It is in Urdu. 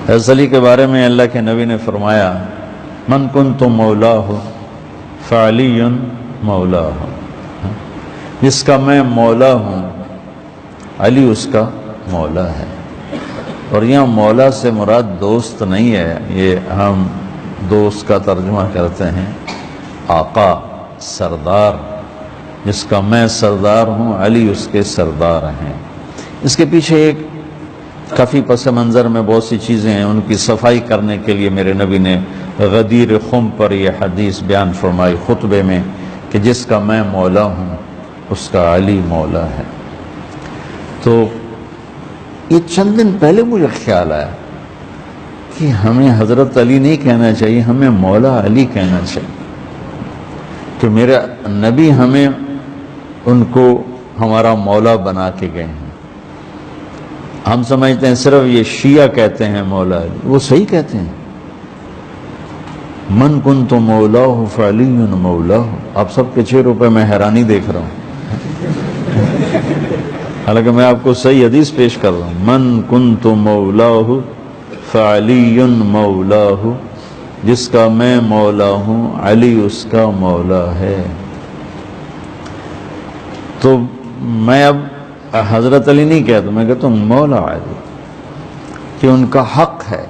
حضرت علی کے بارے میں اللہ کے نبی نے فرمایا من کنت مولاہ فعلی مولاہ، جس کا میں مولا ہوں علی اس کا مولا ہے۔ اور یہاں مولا سے مراد دوست نہیں ہے، یہ ہم دوست کا ترجمہ کرتے ہیں آقا، سردار، جس کا میں سردار ہوں علی اس کے سردار ہیں۔ اس کے پیچھے ایک کافی پس منظر میں بہت سی چیزیں ہیں، ان کی صفائی کرنے کے لیے میرے نبی نے غدیر خم پر یہ حدیث بیان فرمائی خطبے میں کہ جس کا میں مولا ہوں اس کا علی مولا ہے۔ تو یہ چند دن پہلے مجھے خیال آیا کہ ہمیں حضرت علی نہیں کہنا چاہیے، ہمیں مولا علی کہنا چاہیے، کہ میرا نبی ہمیں ان کو ہمارا مولا بنا کے گئے ہیں۔ ہم سمجھتے ہیں صرف یہ شیعہ کہتے ہیں مولا علی، وہ صحیح کہتے ہیں، من کنت مولاہ فعلی مولاہ۔ آپ سب کے چہروں پہ میں حیرانی دیکھ رہا ہوں، حالانکہ میں آپ کو صحیح حدیث پیش کر رہا ہوں، من کنت مولاہ فعلی مولاہ، جس کا میں مولا ہوں علی اس کا مولا ہے۔ تو میں اب حضرت علی نہیں کہتا، میں کہتا ہوں مولا علی، کہ ان کا حق ہے